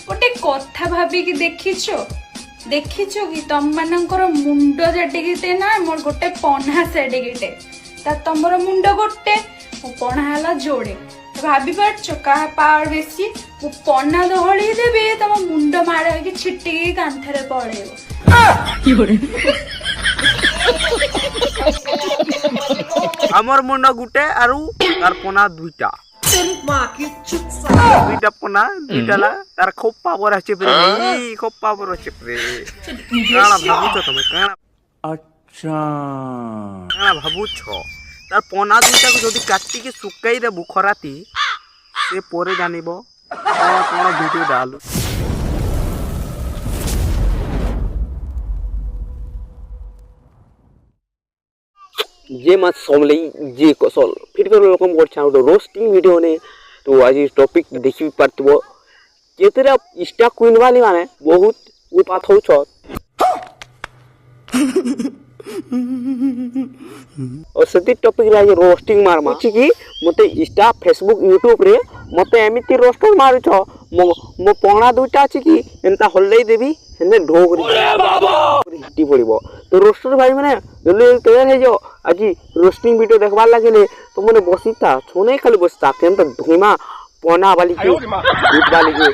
गोटे कथा भाविकी देखिछ कि तुम मानकर मुंड जेटिके ना मोर गोटे पन्हा सेटिके तुमर मुंड गोटे मो पन्हा है जोड़े भाभी पार्छ क्या पावर बेसी मो पन्हा दहली देवी तुम मुंड माड़ हो छिटिकी कांथरे पड़ेब हमर मुंड गुटे आरु तार पना दुईटा दुईटा पना दुईटा ला तार खूब पावर আছে প্রে खूब पावर আছে প্রে কানা ভাবুছ তুমি কানা আচ্ছা কানা ভাবুছ তার পনা দুইটা যদি কাটিকে শুকাই দেবু খরাতি সে পরে জানিব কোন কোন ভিডিও ডালু जे मत सोमले जे कौशल फिर वेलकम कर रोस्टिंग वीडियो ने तो आज टॉपिक देखि पारतबो केतेरा इंस्टा क्वीन वाली माने बहुत उत्पात होछ और सती टॉपिक ला रोस्टिंग मारमा छी कि मते इंस्टा फेसबुक यूट्यूब रे मते एमिति रोस्टर मारुछ मो पणा दुटा छी कि एंता हल्लै देबी हेने ढोगरी बाबा हिटी पड़िबो तो रोस्टर भाई माने जल्दी तैयार हे जो आज रोस्टिंग वीडियो देखबार लागिले तो मने बसिता छोने खाली बसता केनता धुइमा पना वाली की दूध वाली की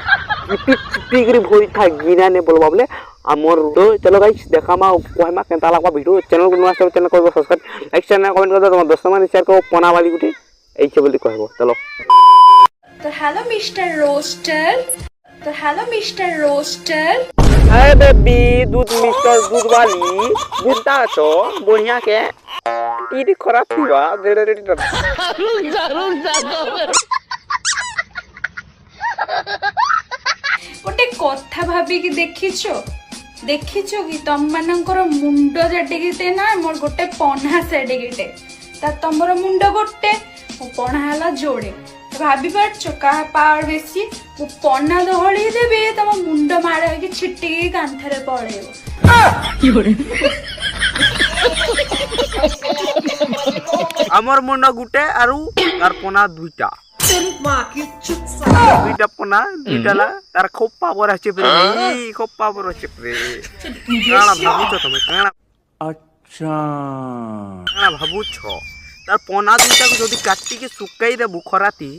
चिपी चिपी करी भोरी था गिना ने बोलबा बोले हमर तो चलो गाइस देखा मा कहमा केनता लागबा वीडियो चैनल को नवा चैनल को सब्सक्राइब लाइक शेयर कमेंट कर दो दोस्त माने शेयर करो पना वाली गुटी ऐसे बोली कहबो चलो तो hello mister roster hi baby दूध मिस्टर दूध वाली बुद्धा छो बढ़िया के टीडी खराब थीवा देड़े गोटे कथा भाविकी देखिछ कि तुम मानकर मुंड जेटिके ना मोर गोटे पन्हा सेटिके तुमर मुंड गोटे मो पन्हा है जोड़े भाभी पार्छ क्या पावर बेसी मो पन्हा दहली देवी तुम मुंड माड़ हो छिटिकी कांथरे पड़ेब हमर मुंड गुटे आरु तार पना दुईटा दुईटा पना दुईटा ला तार खूब पावर আছে প্রে खूब पावर আছে প্রে কানা ভাবুছ তুমি কানা আচ্ছা কানা ভাবুছ তার পনা দুইটা যদি কাটিকে শুকাই দেবু খরাতি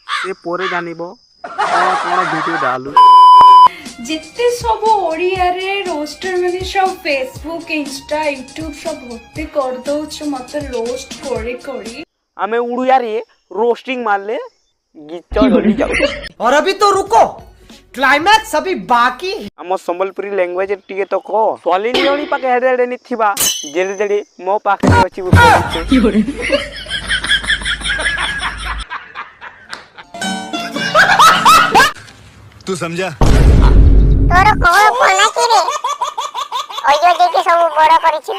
সে পরে জানিব কোন কোন ভিডিও ডালু जिते सब ओडिया रे रोस्टर माने सब फेसबुक इंस्टा यूट्यूब सब भर्ती कर दउछ मते रोस्ट कोड़ी हमें उड़िया रे रोस्टिंग मारले गीत जल्दी जाऊ और अभी तो रुको क्लाइमैक्स अभी बाकी हम संबलपुरी लैंग्वेज टिके तो को सॉलिनी ओनी पाके हेडे नि थिबा जेले जेले मो पाके अछि तू समझा तोर कोन कोना की रे ओयो देखे सब बड़ा करिछि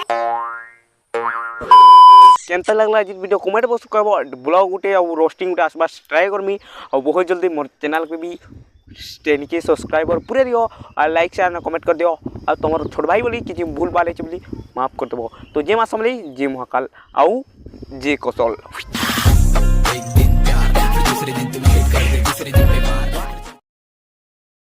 केनता लागला जी वीडियो कमेंट बॉक्स कहबो ब्लॉग गुटे और रोस्टिंग गुटे आसबा ट्राई करमी और बहुत जल्दी मोर चैनल पे भी 10K सब्सक्राइबर पूरे दियो और लाइक शेयर कमेंट कर दियो और तुम छोट भाई बोली कि भूल बाले बोली माफ कर देबो तो जे मा समले जे महाकाल आउ जे कौशल